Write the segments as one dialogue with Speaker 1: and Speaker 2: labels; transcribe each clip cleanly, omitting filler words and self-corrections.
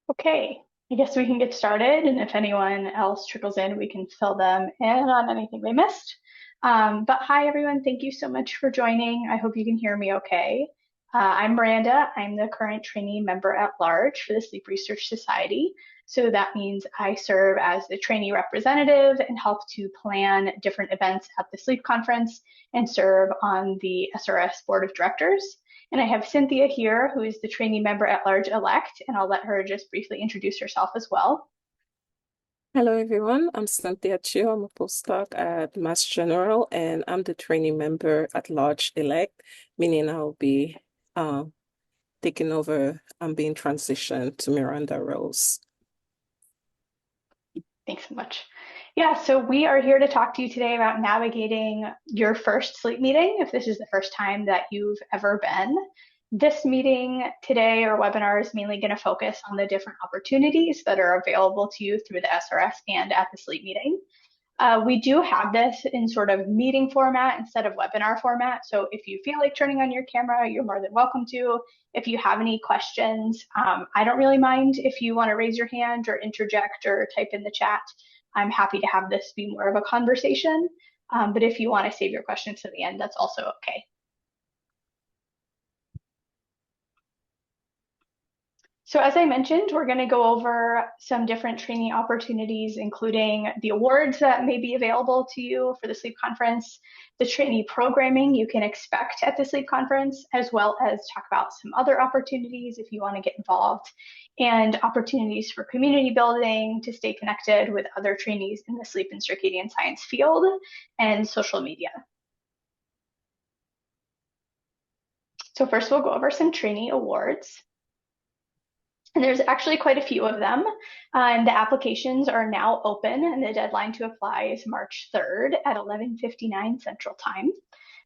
Speaker 1: Okay, I guess we can get started, and if anyone else trickles in, we can fill them in on anything they missed. But hi, everyone. Thank you so much for joining. I hope you can hear me okay. I'm Miranda. I'm the current trainee member at large for the Sleep Research Society. So that means I serve as the trainee representative and help to plan different events at the sleep conference and serve on the SRS board of directors. And I have Cynthia here, who is the trainee member at large elect, and I'll let her just briefly introduce herself as well.
Speaker 2: Hello, everyone. I'm Cynthia Chiu. I'm a postdoc at Mass General, and I'm the trainee member at large elect, meaning I'll be uh, taking over and being transitioned to Miranda roles.
Speaker 1: Thanks so much. Yeah, so we are here to talk to you today about navigating your first sleep meeting, if this is the first time that you've ever been. This meeting today or webinar is mainly going to focus on the different opportunities that are available to you through the SRS and at the sleep meeting. We do have this in sort of meeting format instead of webinar format. So if you feel like turning on your camera, you're more than welcome to. If you have any questions, I don't really mind if you want to raise your hand or interject or type in the chat. I'm happy to have this be more of a conversation. But if you want to save your questions to the end, that's also okay. So as I mentioned, we're going to go over some different training opportunities, including the awards that may be available to you for the sleep conference, the trainee programming you can expect at the sleep conference, as well as talk about some other opportunities if you want to get involved, and opportunities for community building to stay connected with other trainees in the sleep and circadian science field, and social media. So first we'll go over some trainee awards. And there's actually quite a few of them. The applications are now open, and the deadline to apply is March 3rd at 11:59 Central Time.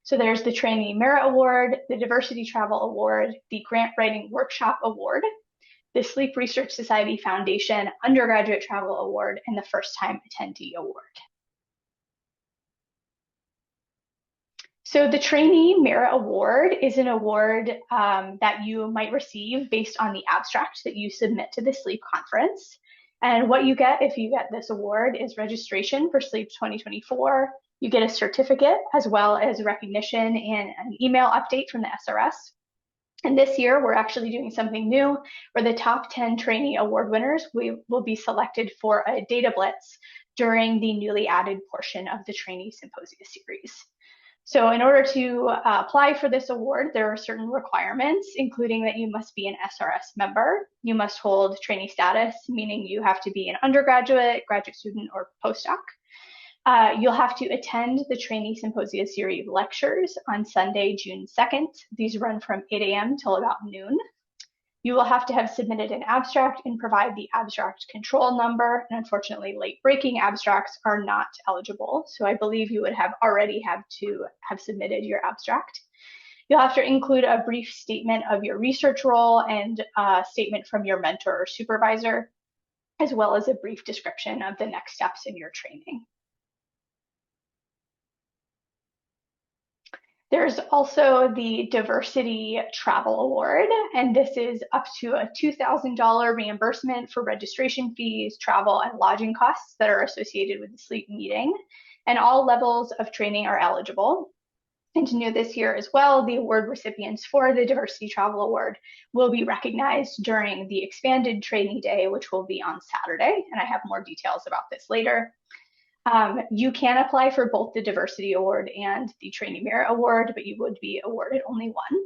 Speaker 1: So there's the Trainee Merit Award, the Diversity Travel Award, the Grant Writing Workshop Award, the Sleep Research Society Foundation Undergraduate Travel Award, and the First Time Attendee Award. So the Trainee Merit Award is an award that you might receive based on the abstract that you submit to the SLEEP conference. And what you get if you get this award is registration for SLEEP 2024. You get a certificate as well as recognition and an email update from the SRS. And this year, we're actually doing something new where the top 10 trainee award winners will be selected for a data blitz during the newly added portion of the Trainee Symposia series. So in order to apply for this award, there are certain requirements, including that you must be an SRS member. You must hold trainee status, meaning you have to be an undergraduate, graduate student, or postdoc. You'll have to attend the Trainee Symposia series lectures on Sunday, June 2nd. These run from 8 a.m. till about noon. You will have to have submitted an abstract and provide the abstract control number. And unfortunately, late breaking abstracts are not eligible. So I believe you would have already have to have submitted your abstract. You'll have to include a brief statement of your research role and a statement from your mentor or supervisor, as well as a brief description of the next steps in your training. There's also the Diversity Travel Award, and this is up to a $2,000 reimbursement for registration fees, travel, and lodging costs that are associated with the sleep meeting. And all levels of training are eligible. And new this year as well, the award recipients for the Diversity Travel Award will be recognized during the expanded trainee day, which will be on Saturday. And I have more details about this later. You can apply for both the Diversity Award and the Trainee Merit Award, but you would be awarded only one.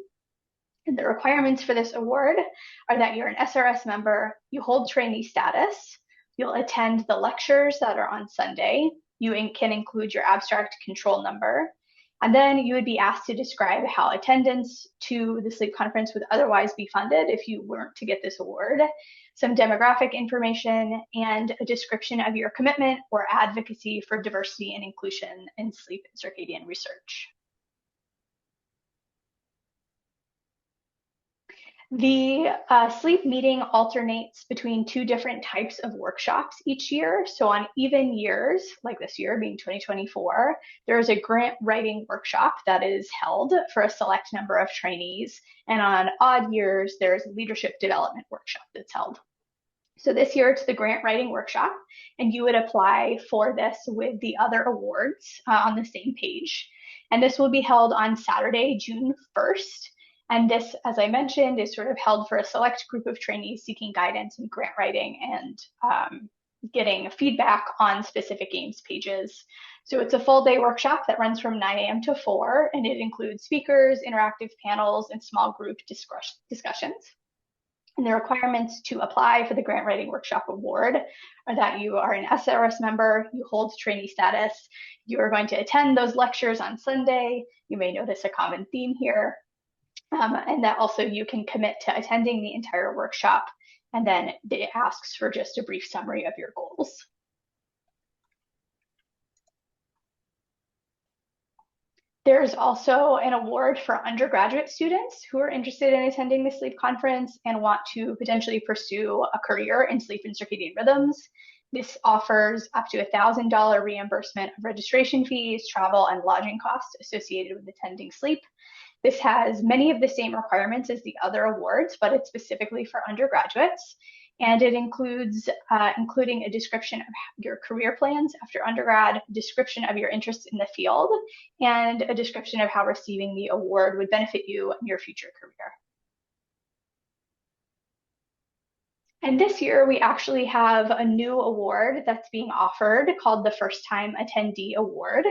Speaker 1: And the requirements for this award are that you're an SRS member, you hold trainee status, you'll attend the lectures that are on Sunday, you can include your abstract control number, and then you would be asked to describe how attendance to the sleep conference would otherwise be funded if you weren't to get this award, some demographic information, and a description of your commitment or advocacy for diversity and inclusion in sleep and circadian research. The sleep meeting alternates between two different types of workshops each year. So on even years, like this year being 2024, there is a grant writing workshop that is held for a select number of trainees. And on odd years, there's a leadership development workshop that's held. So this year it's the grant writing workshop, and you would apply for this with the other awards on the same page. And this will be held on Saturday, June 1st. And this, as I mentioned, is sort of held for a select group of trainees seeking guidance in grant writing and getting feedback on specific games pages. So it's a full day workshop that runs from 9 a.m. to 4, and it includes speakers, interactive panels, and small group discussions. And the requirements to apply for the Grant Writing Workshop Award are that you are an SRS member, you hold trainee status, you are going to attend those lectures on Sunday. You may notice a common theme here. And that also you can commit to attending the entire workshop. And then it asks for just a brief summary of your goals. There's also an award for undergraduate students who are interested in attending the sleep conference and want to potentially pursue a career in sleep and circadian rhythms. This offers up to $1,000 reimbursement of registration fees, travel, and lodging costs associated with attending sleep. This has many of the same requirements as the other awards, but it's specifically for undergraduates. And it includes including a description of your career plans after undergrad, description of your interests in the field, and a description of how receiving the award would benefit you in your future career. And this year, we actually have a new award that's being offered called the First Time Attendee Award.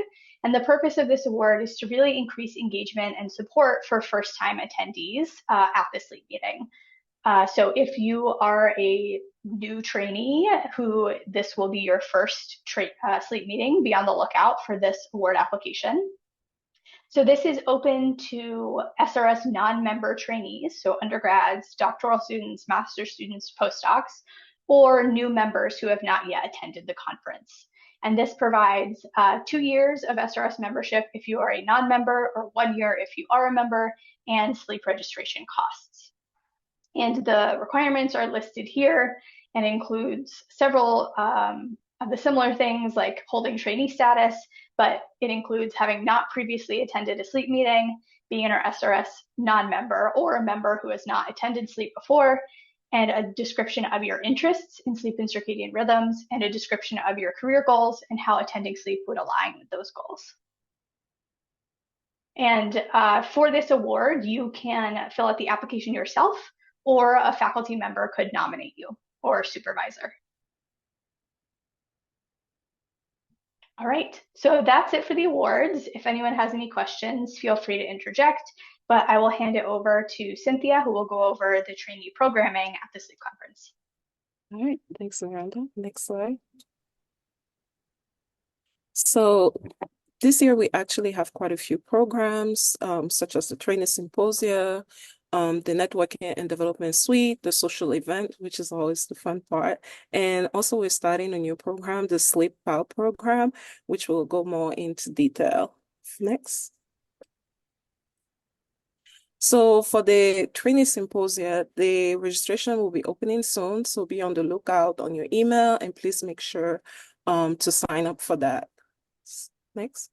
Speaker 1: And the purpose of this award is to really increase engagement and support for first-time attendees at the sleep meeting. So if you are a new trainee who this will be your first sleep meeting, be on the lookout for this award application. So this is open to SRS non-member trainees, so undergrads, doctoral students, master's students, postdocs, or new members who have not yet attended the conference. And this provides 2 years of SRS membership if you are a non-member, or 1 year if you are a member, and sleep registration costs. And the requirements are listed here and includes several of the similar things like holding trainee status, but it includes having not previously attended a sleep meeting, being an SRS non-member or a member who has not attended sleep before, and a description of your interests in sleep and circadian rhythms, and a description of your career goals and how attending sleep would align with those goals. And for this award, you can fill out the application yourself, or a faculty member could nominate you, or a supervisor. All right, so that's it for the awards. If anyone has any questions, feel free to interject, but I will hand it over to Cynthia, who will go over the trainee programming at the sleep conference.
Speaker 2: All right, thanks, Miranda. Next slide. So this year, we actually have quite a few programs, such as the Trainee Symposia, the Networking and Development Suite, the social event, which is always the fun part. And also we're starting a new program, the Sleep Pal program, which will go more into detail. Next. So for the Trainee Symposia, the registration will be opening soon. So be on the lookout on your email, and please make sure to sign up for that. Next.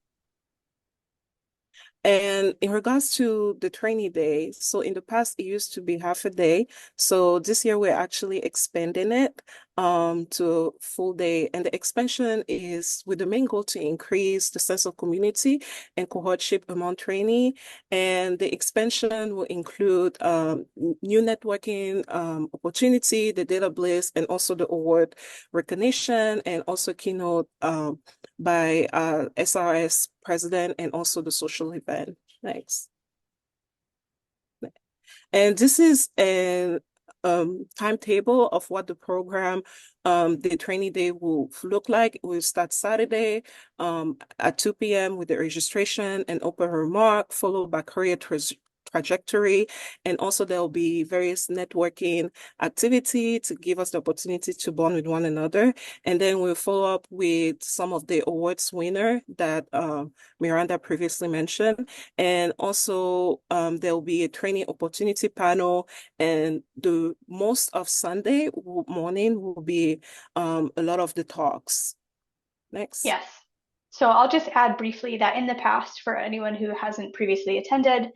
Speaker 2: And in regards to the trainee day, so in the past it used to be half a day. So this year we're actually expanding it to full day. And the expansion is with the main goal to increase the sense of community and cohortship among trainee. And the expansion will include new networking opportunity, the data bliss, and also the award recognition, and also keynote by SRS president, and also the social event. Next. And this is a timetable of what the program, the trainee day will look like. We'll start Saturday at 2 p.m. with the registration and open remark, followed by career trajectory. And also there will be various networking activity to give us the opportunity to bond with one another. And then we'll follow up with some of the awards winner that Miranda previously mentioned. And also there will be a training opportunity panel, and the most of Sunday morning will be a lot of the talks. Next.
Speaker 1: Yes. So I'll just add briefly that in the past, for anyone who hasn't previously attended,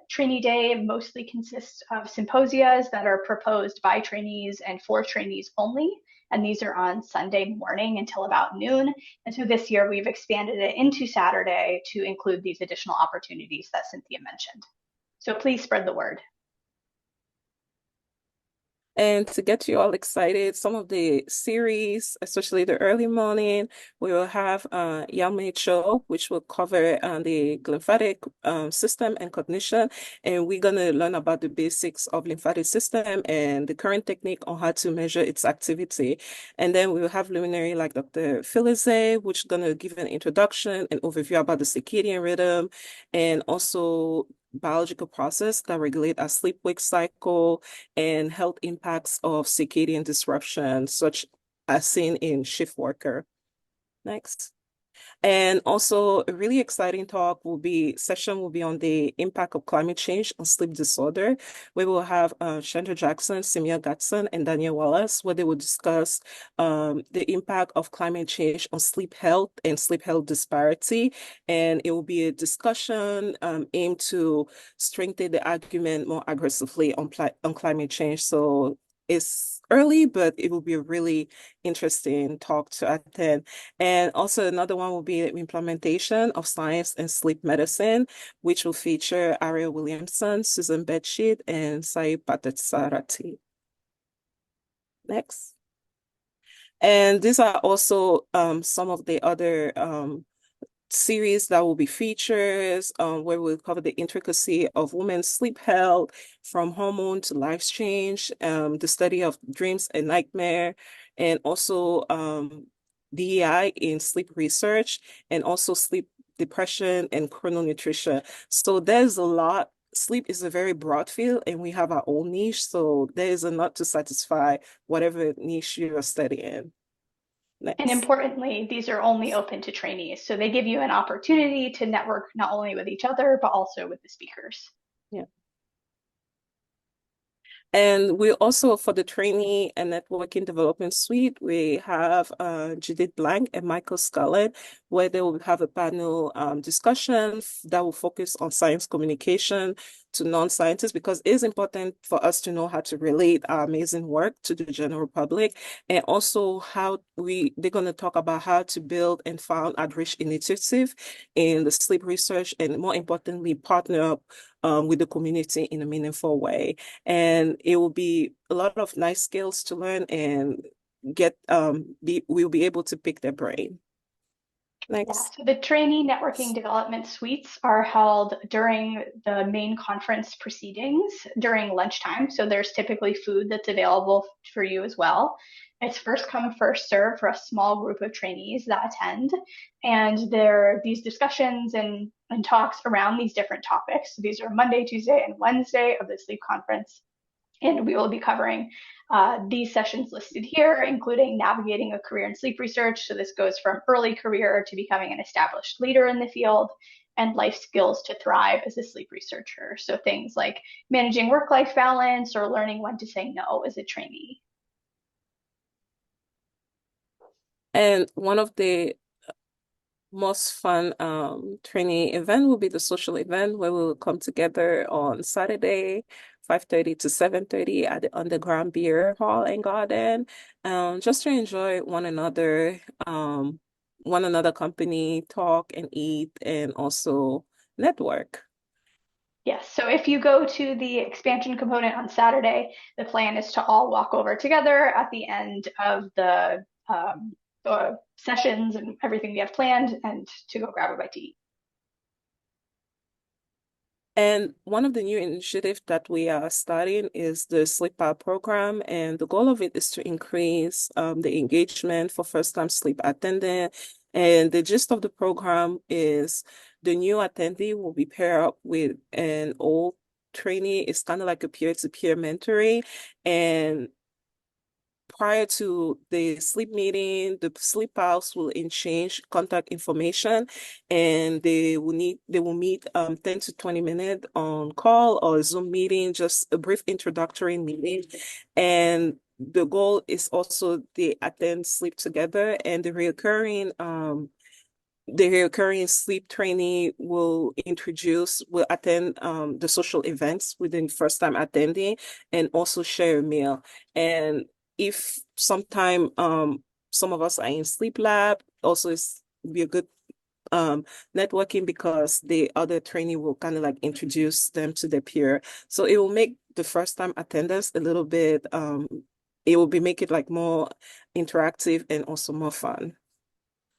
Speaker 1: Trainee Day mostly consists of symposias that are proposed by trainees and for trainees only. And these are on Sunday morning until about noon. And so this year we've expanded it into Saturday to include these additional opportunities that Cynthia mentioned. So please spread the word.
Speaker 2: And to get you all excited, some of the series, especially the early morning, we will have Yamei Cho, which will cover the lymphatic system and cognition. And we're going to learn about the basics of lymphatic system and the current technique on how to measure its activity. And then we will have luminary like Dr. Felize, which is going to give an introduction and overview about the circadian rhythm and also biological process that regulate our sleep-wake cycle and health impacts of circadian disruption, such as seen in shift worker. Next. And also a really exciting session will be on the impact of climate change on sleep disorder. We will have Chandra Jackson, Simia Gatson, and Daniel Wallace, where they will discuss the impact of climate change on sleep health and sleep health disparity. And it will be a discussion aimed to strengthen the argument more aggressively on climate change. So it's early, but it will be a really interesting talk to attend. And also another one will be the implementation of science and sleep medicine, which will feature Ariel Williamson, Susan Bedsheet, and Sai Patatsarati. Next. And these are also some of the other series that will be features where we'll cover the intricacy of women's sleep health from hormone to life change, the study of dreams and nightmare, and also DEI in sleep research, and also sleep depression and chrononutrition. So there's a lot. Sleep is a very broad field and we have our own niche. So there is a lot to satisfy whatever niche you're studying.
Speaker 1: And
Speaker 2: Next.
Speaker 1: importantly, these are only open to trainees. So they give you an opportunity to network not only with each other, but also with the speakers.
Speaker 2: Yeah. And we also, for the trainee and networking development suite, we have Judith Blank and Michael Scarlett, where they will have a panel discussion that will focus on science communication to non-scientists, because it is important for us to know how to relate our amazing work to the general public, and also they're going to talk about how to build and found outreach initiative in the sleep research, and more importantly, partner up with the community in a meaningful way. And it will be a lot of nice skills to learn and we'll be able to pick their brain.
Speaker 1: Yeah,
Speaker 2: Next.
Speaker 1: so the trainee networking development suites are held during the main conference proceedings during lunchtime. So there's typically food that's available for you as well. It's first come, first serve for a small group of trainees that attend. And there are these discussions and talks around these different topics. So these are Monday, Tuesday, and Wednesday of the sleep conference. And we will be covering these sessions listed here, including navigating a career in sleep research. So this goes from early career to becoming an established leader in the field, and life skills to thrive as a sleep researcher. So things like managing work-life balance or learning when to say no as a trainee.
Speaker 2: And one of the most fun training event will be the social event, where we will come together on Saturday, 5:30 to 7:30 at the Underground Beer Hall and Garden, just to enjoy one another company, talk and eat, and also network.
Speaker 1: Yes, so if you go to the expansion component on Saturday, the plan is to all walk over together at the end of the sessions and everything we have planned, and to go grab a bite to eat.
Speaker 2: And one of the new initiatives that we are starting is the Sleep Power program. And the goal of it is to increase the engagement for first-time sleep attendant. And the gist of the program is the new attendee will be paired up with an old trainee. It's kind of like a peer-to-peer mentoring. And prior to the sleep meeting, the sleep house will exchange contact information, and they will meet 10 to 20 minutes on call or Zoom meeting, just a brief introductory meeting. And the goal is also they attend sleep together, and the recurring the recurring sleep trainee will attend the social events within first time attending and also share a meal. And if sometime some of us are in sleep lab, also it's be a good networking because the other trainee will kind of like introduce them to their peer. So it will make the first time attendance a little bit it will be make it like more interactive and also more fun.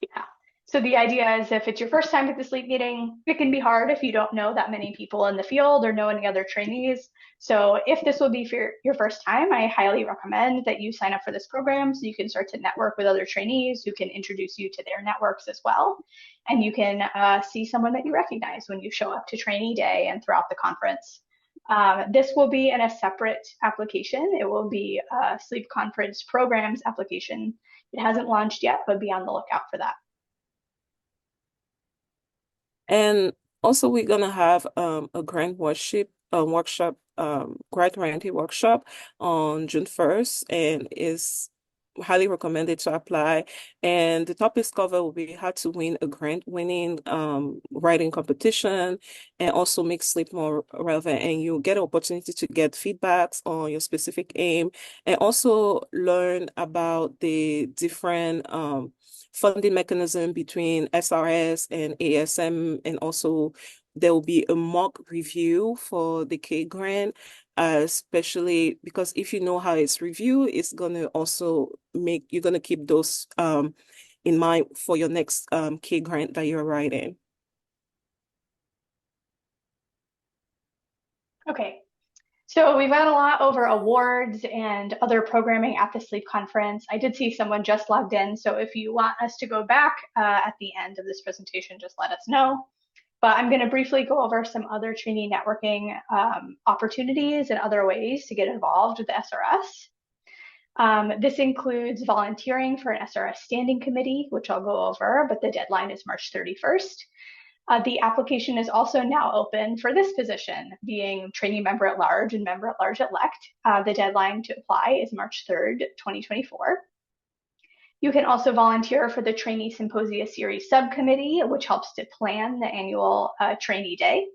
Speaker 1: Yeah. So the idea is if it's your first time at the sleep meeting, it can be hard if you don't know that many people in the field or know any other trainees. So if this will be for your first time, I highly recommend that you sign up for this program so you can start to network with other trainees who can introduce you to their networks as well. And you can see someone that you recognize when you show up to trainee day and throughout the conference. This will be in a separate application. It will be a sleep conference programs application. It hasn't launched yet, but be on the lookout for that.
Speaker 2: And also we're gonna have a grant writing workshop on June 1st and is highly recommended to apply. And the topics covered will be how to win a grant winning writing competition and also make sleep more relevant. And you'll get an opportunity to get feedbacks on your specific aim and also learn about the different funding mechanism between SRS and ASM, and also there will be a mock review for the K grant, especially because if you know how it's reviewed, it's gonna also make you're gonna keep those in mind for your next K grant that you're writing.
Speaker 1: Okay, so we've got a lot over awards and other programming at the Sleep Conference. I did see someone just logged in, so if you want us to go back at the end of this presentation, just let us know. But I'm going to briefly go over some other trainee networking opportunities and other ways to get involved with the SRS. This includes volunteering for an SRS standing committee, which I'll go over, but the deadline is March 31st. The application is also now open for this position, being trainee member at large and member at large elect. The deadline to apply is March 3rd, 2024. You can also volunteer for the Trainee Symposia Series subcommittee, which helps to plan the annual trainee day.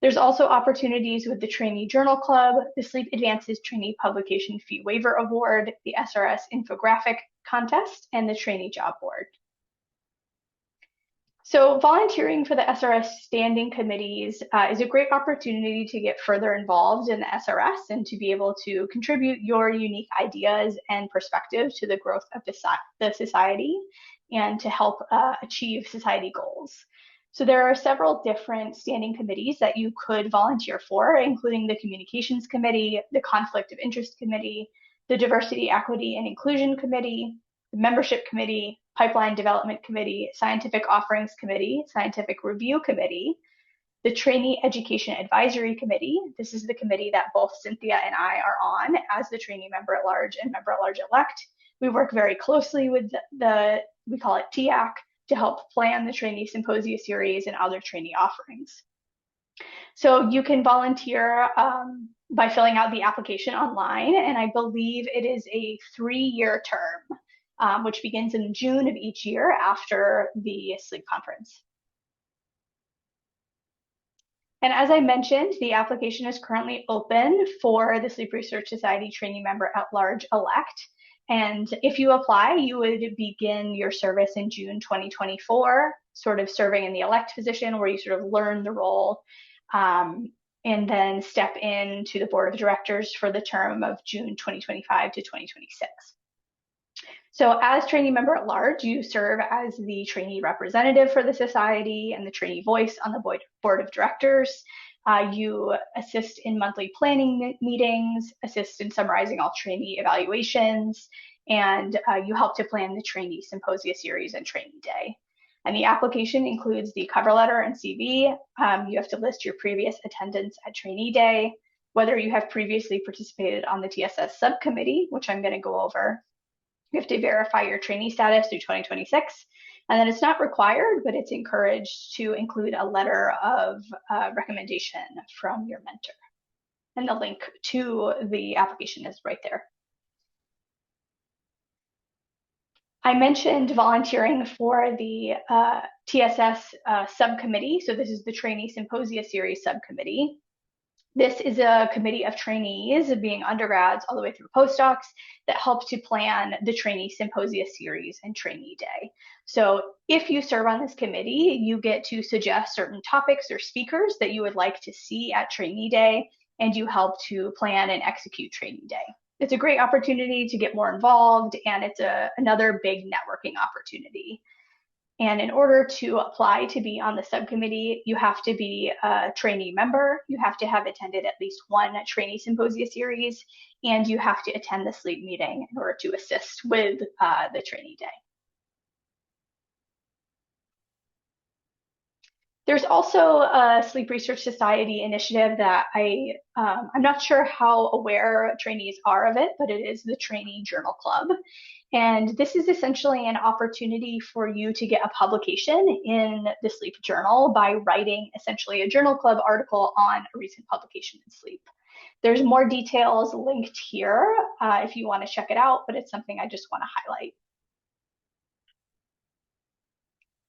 Speaker 1: There's also opportunities with the Trainee Journal Club, the Sleep Advances Trainee Publication Fee Waiver Award, the SRS Infographic Contest, and the Trainee Job Board. So volunteering for the SRS standing committees is a great opportunity to get further involved in the SRS and to be able to contribute your unique ideas and perspective to the growth of the society and to help achieve society goals. So there are several different standing committees that you could volunteer for, including the Communications Committee, the Conflict of Interest Committee, the Diversity, Equity, and Inclusion Committee, the Membership Committee, Pipeline Development Committee, Scientific Offerings Committee, Scientific Review Committee, the Trainee Education Advisory Committee. This is the committee that both Cynthia and I are on as the trainee member at large and member at large elect. We work very closely with we call it TAC, to help plan the Trainee Symposia Series and other trainee offerings. So you can volunteer by filling out the application online, and I believe it is a 3-year term. Which begins in June of each year after the sleep conference. And as I mentioned, the application is currently open for the Sleep Research Society Trainee Member at Large elect. And if you apply, you would begin your service in June 2024, sort of serving in the elect position where you sort of learn the role and then step into the board of directors for the term of June 2025 to 2026. So as trainee member at large, you serve as the trainee representative for the society and the trainee voice on the board of directors. You assist in monthly planning meetings, assist in summarizing all trainee evaluations, and you help to plan the trainee symposia series and trainee day. And the application includes the cover letter and CV. You have to list your previous attendance at trainee day, whether you have previously participated on the TSS subcommittee, which I'm going to go over. You have to verify your trainee status through 2026. And then it's not required, but it's encouraged to include a letter of recommendation from your mentor. And the link to the application is right there. I mentioned volunteering for the TSS subcommittee. So this is the Trainee Symposia Series subcommittee. This is a committee of trainees, being undergrads all the way through postdocs, that help to plan the Trainee Symposia Series and Trainee Day. So if you serve on this committee, you get to suggest certain topics or speakers that you would like to see at Trainee Day, and you help to plan and execute Trainee Day. It's a great opportunity to get more involved, and it's another big networking opportunity. And in order to apply to be on the subcommittee, you have to be a trainee member, you have to have attended at least one trainee symposia series, and you have to attend the SLEEP meeting in order to assist with the trainee day. There's also a Sleep Research Society initiative that I'm not sure how aware trainees are of it, but it is the Trainee Journal Club. And this is essentially an opportunity for you to get a publication in the Sleep Journal by writing essentially a journal club article on a recent publication in Sleep. There's more details linked here if you want to check it out, but it's something I just want to highlight.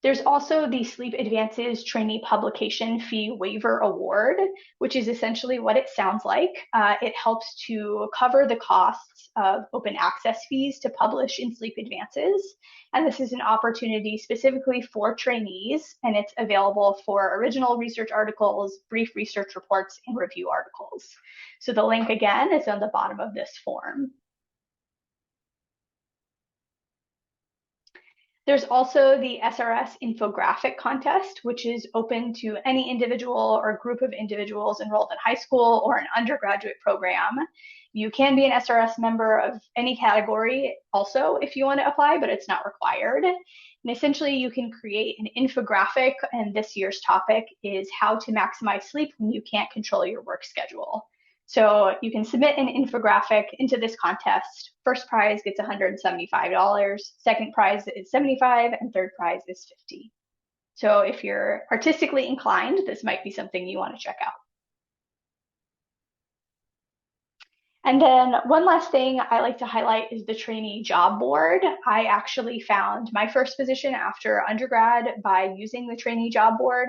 Speaker 1: There's also the Sleep Advances Trainee Publication Fee Waiver Award, which is essentially what it sounds like. It helps to cover the costs of open access fees to publish in Sleep Advances. And this is an opportunity specifically for trainees, and it's available for original research articles, brief research reports, and review articles. So the link again is on the bottom of this form. There's also the SRS infographic contest, which is open to any individual or group of individuals enrolled in high school or an undergraduate program. You can be an SRS member of any category also if you want to apply, but it's not required. And essentially you can create an infographic, and this year's topic is how to maximize sleep when you can't control your work schedule. So you can submit an infographic into this contest. First prize gets $175, second prize is $75, and third prize is $50. So if you're artistically inclined, this might be something you want to check out. And then one last thing I like to highlight is the trainee job board. I actually found my first position after undergrad by using the trainee job board.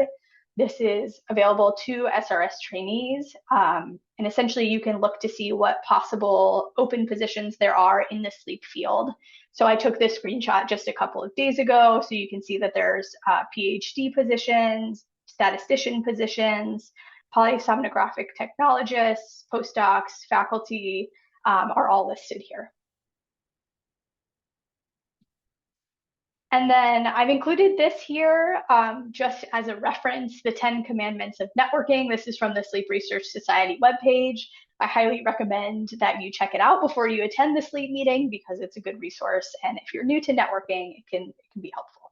Speaker 1: This is available to SRS trainees. And essentially you can look to see what possible open positions there are in the sleep field. So I took this screenshot just a couple of days ago. So you can see that there's PhD positions, statistician positions, polysomnographic technologists, postdocs, faculty are all listed here. And then I've included this here just as a reference, the 10 Commandments of Networking. This is from the Sleep Research Society webpage. I highly recommend that you check it out before you attend the sleep meeting because it's a good resource. And if you're new to networking, it can be helpful.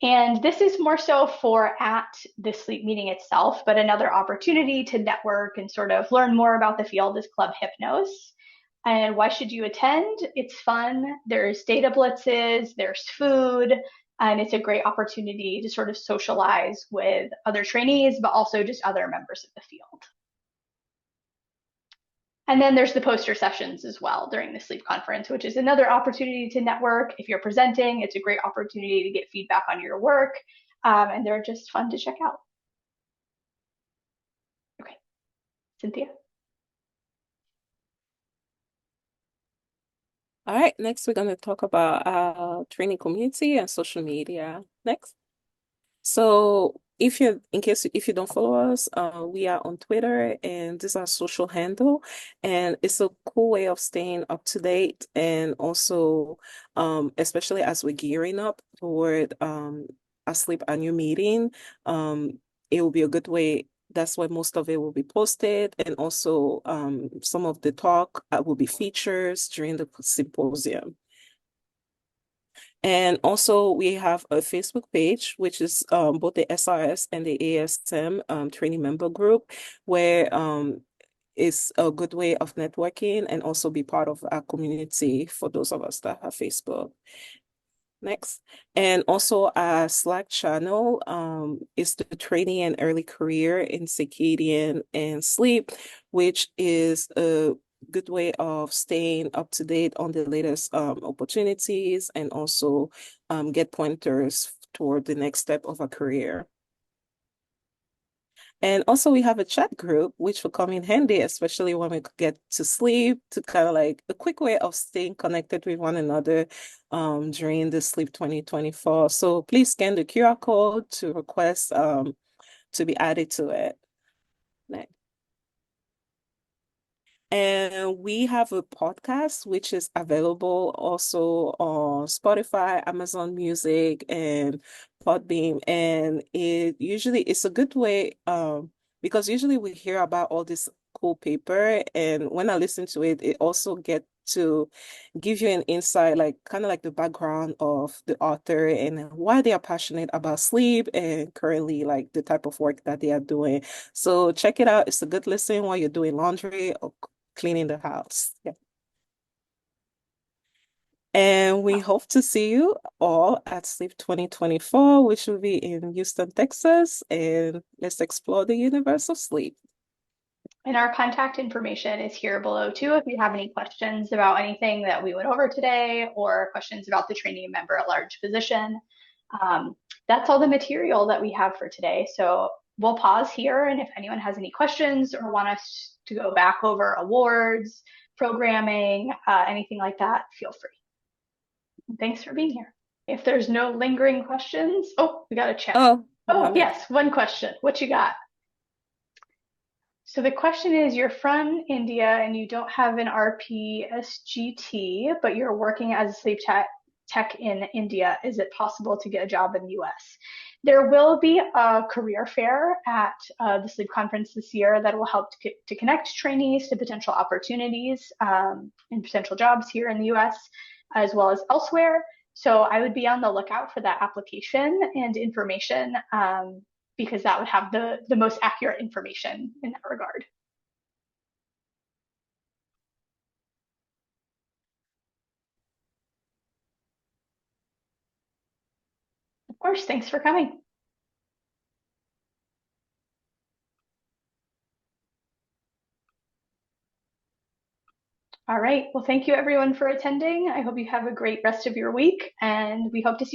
Speaker 1: And this is more so for at the sleep meeting itself, but another opportunity to network and sort of learn more about the field is Club Hypnos. And why should you attend? It's fun. There's data blitzes, there's food, and it's a great opportunity to sort of socialize with other trainees, but also just other members of the field. And then there's the poster sessions as well during the sleep conference, which is another opportunity to network. If you're presenting, it's a great opportunity to get feedback on your work, and they're just fun to check out. Okay, Cynthia.
Speaker 2: All right, next we're going to talk about training community and social media. Next. So if you don't follow us, we are on Twitter and this is our social handle, and it's a cool way of staying up to date, and also especially as we're gearing up toward a sleep annual meeting, it will be a good way. That's why most of it will be posted, and also some of the talk will be features during the symposium. And also we have a Facebook page, which is both the SRS and the ASM Trainee Member group, where it's a good way of networking and also be part of our community for those of us that have Facebook. Next. And also our Slack channel is the Trainee and Early Career in Circadian and Sleep, which is a good way of staying up to date on the latest opportunities and also get pointers toward the next step of a career. And also we have a chat group, which will come in handy, especially when we get to sleep, to kind of like a quick way of staying connected with one another during the Sleep 2024. So please scan the QR code to request to be added to it. Next. And we have a podcast which is available also on Spotify, Amazon Music, and Podbeam. And it's a good way because usually we hear about all this cool paper, and when I listen to it, it also get to give you an insight, like kind of like the background of the author and why they are passionate about sleep and currently like the type of work that they are doing. So check it out. It's a good listen while you're doing laundry or cleaning the house. Yeah. And we hope to see you all at Sleep 2024, which will be in Houston, Texas. And let's explore the universe of sleep.
Speaker 1: And our contact information is here below too. If you have any questions about anything that we went over today or questions about the trainee member at large position, that's all the material that we have for today. So we'll pause here. And if anyone has any questions or want us to go back over awards, programming, anything like that, feel free. And thanks for being here. If there's no lingering questions, oh, we got a chat.
Speaker 2: Oh,
Speaker 1: Oh,
Speaker 2: Mohammed.
Speaker 1: yes, one question. What you got? So the question is, you're from India and you don't have an RPSGT, but you're working as a sleep tech in India. Is it possible to get a job in the US? There will be a career fair at the sleep conference this year that will help to connect trainees to potential opportunities and potential jobs here in the US as well as elsewhere. So I would be on the lookout for that application and information because that would have the most accurate information in that regard. Of course, thanks for coming. All right. Well, thank you everyone for attending. I hope you have a great rest of your week, and we hope to see